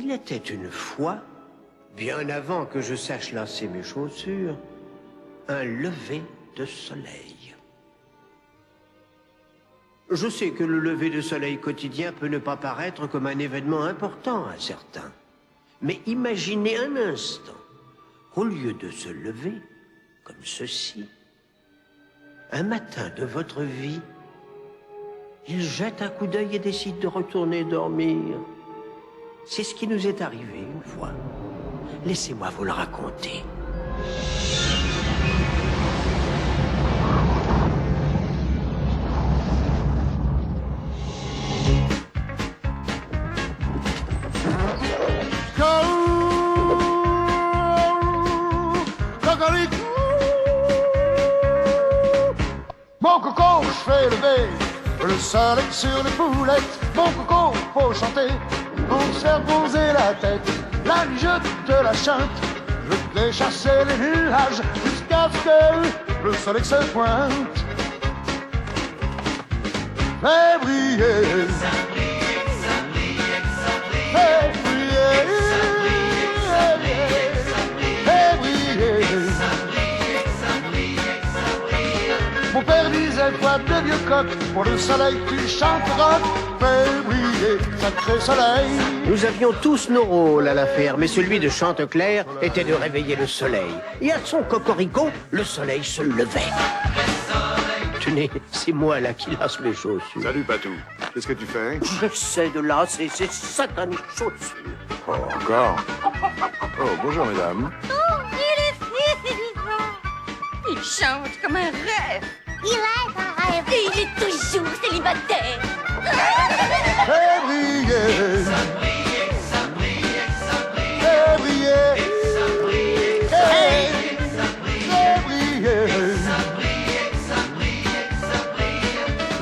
Il était une fois, bien avant que je sache lasser mes chaussures, un lever de soleil. Je sais que le lever de soleil quotidien peut ne pas paraître comme un événement important à certains. Mais imaginez un instant qu'au lieu de se lever, comme ceci, un matin de votre vie, il jette un coup d'œil et décide de retourner dormir. C'est ce qui nous est arrivé une fois. Laissez-moi vous le raconter. Mon coco, je fais lever le soleil sur les poulettes. Mon coco, faut chanter, on se faire poser la tête. La nuit, je te la chante, je vais chasser les nuages jusqu'à ce que le soleil se pointe. Fais briller, fais briller, fais briller. Mon père disait, toi de vieux coq, pour le soleil tu chanteras. Fais briller, sacré soleil. Nous avions tous nos rôles à la ferme, et celui de Chanteclair était de réveiller le soleil. Et à son cocorico, le soleil se levait. Tenez, c'est moi là qui lasse mes chaussures. Salut Patou, qu'est-ce que tu fais? J'essaie de lasser ces satanées chaussures. Oh, encore? Oh, bonjour mesdames. Oh, il est séduisant. Il chante comme un rêve. Il rêve un rêve. Et il est toujours célibataire. Fais briller, fais briller, fais briller.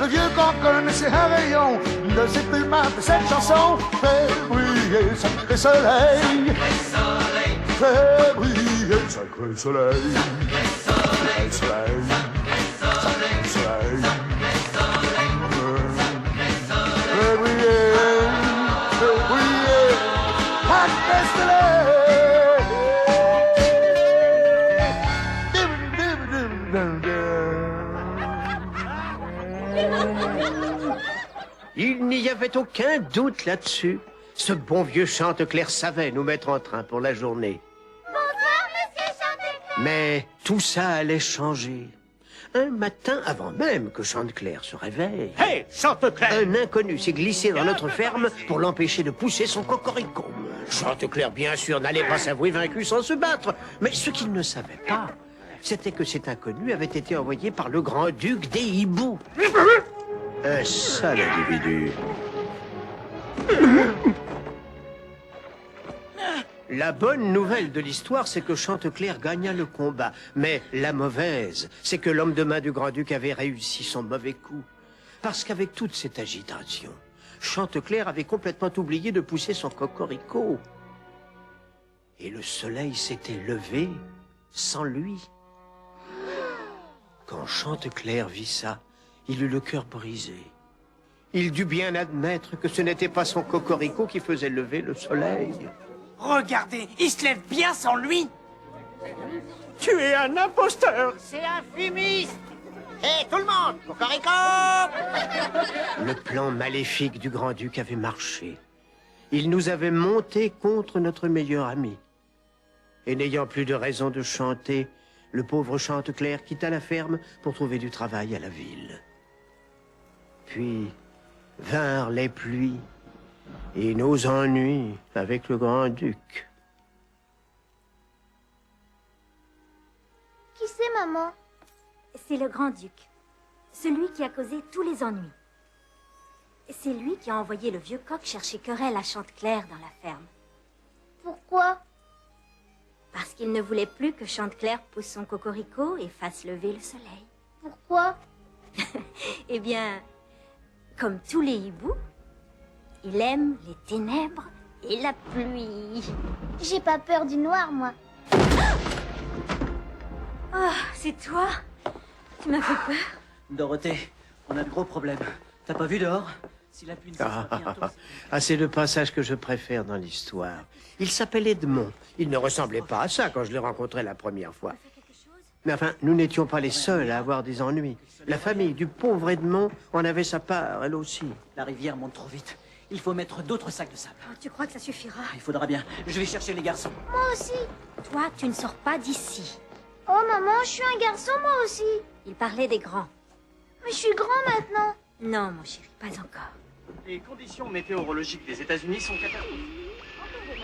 Le vieux coq connaissait un rayon de ses plumes de cette chanson. Fais briller, sacré soleil. Fais briller, sacré soleil. Sacré soleil. Sacré soleil. Fais briller, sacré soleil. Il n'y avait aucun doute là-dessus. Ce bon vieux Chanteclair savait nous mettre en train pour la journée. Bonsoir, monsieur Chanteclair. Mais tout ça allait changer. Un matin, avant même que Chanteclair se réveille, Hé, Chanteclair! un inconnu s'est glissé dans notre ferme pour l'empêcher de pousser son cocorico. Chanteclair, bien sûr, n'allait pas s'avouer vaincu sans se battre. Mais ce qu'il ne savait pas, c'était que cet inconnu avait été envoyé par le grand-duc des hiboux. Un sale individu. La bonne nouvelle de l'histoire, c'est que Chanteclair gagna le combat. Mais la mauvaise, c'est que l'homme de main du grand-duc avait réussi son mauvais coup. Parce qu'avec toute cette agitation, Chanteclair avait complètement oublié de pousser son cocorico. Et le soleil s'était levé sans lui. Quand Chanteclair vit ça, il eut le cœur brisé. Il dut bien admettre que ce n'était pas son cocorico qui faisait lever le soleil. Regardez, il se lève bien sans lui! Tu es un imposteur! C'est un fumiste. Hé, tout le monde, cocorico! Le plan maléfique du grand-duc avait marché. Il nous avait montés contre notre meilleur ami. Et n'ayant plus de raison de chanter, le pauvre Chanteclair quitta la ferme pour trouver du travail à la ville. Puis vinrent les pluies et nos ennuis avec le grand-duc. Qui c'est, maman? C'est le grand-duc, celui qui a causé tous les ennuis. C'est lui qui a envoyé le vieux coq chercher querelle à Chanteclair dans la ferme. Pourquoi? Parce qu'il ne voulait plus que Chanteclair pousse son cocorico et fasse lever le soleil. Pourquoi? Eh bien, comme tous les hiboux, il aime les ténèbres et la pluie. J'ai pas peur du noir, moi. Oh, c'est toi? Tu m'as fait peur. Dorothée, on a de gros problèmes. T'as pas vu dehors? Si la pluie ne cesse pas bientôt... C'est le passage que je préfère dans l'histoire. Il s'appelle Edmond. Il ne ressemblait pas à ça quand je l'ai rencontré la première fois. Mais enfin, nous n'étions pas les seuls à avoir des ennuis. La famille du pauvre Edmond en avait sa part, elle aussi. La rivière monte trop vite. Il faut mettre d'autres sacs de sable. Oh, tu crois que ça suffira? Il faudra bien. Je vais chercher les garçons. Moi aussi. Toi, tu ne sors pas d'ici. Oh maman, je suis un garçon moi aussi. Il parlait des grands. Mais je suis grand maintenant. Non, mon chéri, pas encore. Les conditions météorologiques des États-Unis sont catastrophiques.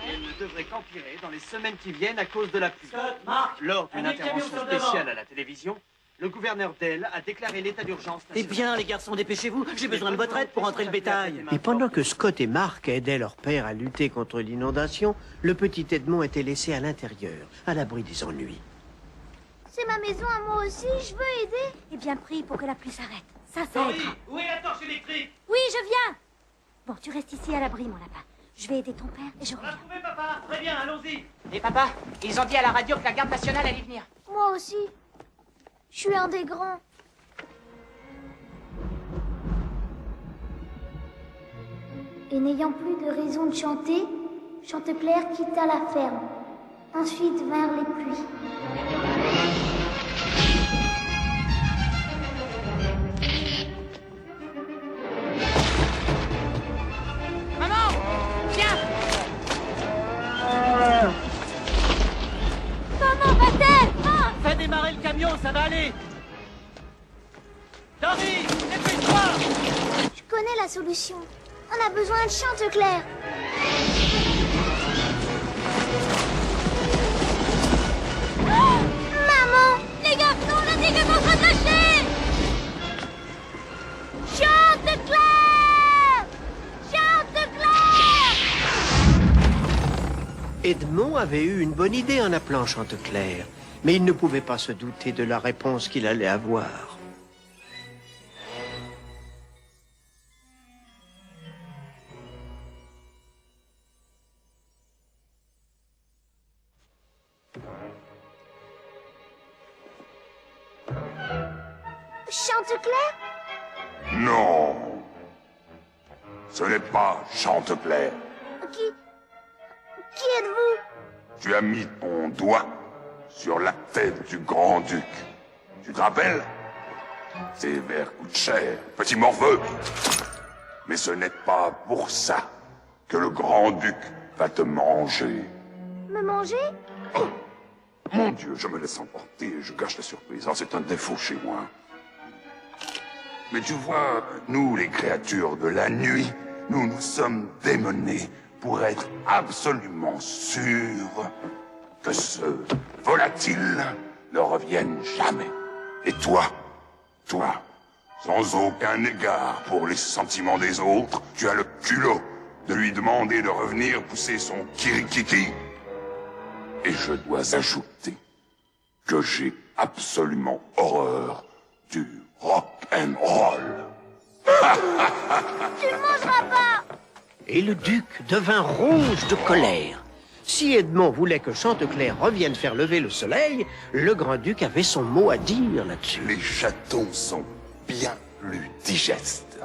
Elles ne devraient qu'empirer dans les semaines qui viennent à cause de la pluie. Lors d'une intervention spéciale à la télévision, le gouverneur Dell a déclaré l'état d'urgence Eh national. bien, les garçons, dépêchez-vous. J'ai besoin de votre aide pour entrer le bétail. Et pendant que Scott et Mark aidaient leur père à lutter contre l'inondation, le petit Edmond était laissé à l'intérieur, à l'abri des ennuis. C'est ma maison à moi aussi, je veux aider. Eh bien, prie pour que la pluie s'arrête. Ça aidera. Où est la torche électrique? Oui, je viens. Bon, tu restes ici à l'abri, mon lapin. Je vais aider ton père et je reviens. Trouvez papa. Très bien, allons-y. Et papa, ils ont dit à la radio que la garde nationale allait venir. Moi aussi. Je suis un des grands. Et n'ayant plus de raison de chanter, Chanteclair quitta la ferme. Ensuite vinrent les pluies. Maman, viens. Maman, va-t-elle? Ah! Fais démarrer le camion, ça va aller. Dory, dépêche-toi. Je connais la solution. On a besoin de Chanteclair. Maman! Les garçons, la digue est en train de lâcher! Chanteclair! Chanteclair! Edmond avait eu une bonne idée en appelant Chanteclair, mais il ne pouvait pas se douter de la réponse qu'il allait avoir. Chanteclair? Non. Ce n'est pas Chanteclair. Qui êtes-vous? Tu as mis ton doigt sur la tête du grand-duc. Tu te rappelles? Ces vers coûtent cher, petit morveux. Mais ce n'est pas pour ça que le grand-duc va te manger. Me manger? Oh, mon Dieu, je me laisse emporter et je gâche la surprise. Oh, c'est un défaut chez moi. Mais tu vois, nous, les créatures de la nuit, nous nous sommes démenés pour être absolument sûrs que ce volatile ne revienne jamais. Et toi, sans aucun égard pour les sentiments des autres, tu as le culot de lui demander de revenir pousser son kirikiki. Et je dois ajouter que j'ai absolument horreur du rock and roll. Tu ne mangeras pas! Et le duc devint rouge de colère. Si Edmond voulait que Chanteclair revienne faire lever le soleil, le grand-duc avait son mot à dire là-dessus. Les chatons sont bien plus digestes.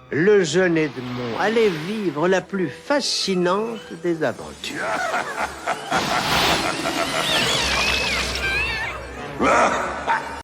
Le jeune Edmond allait vivre la plus fascinante des aventures.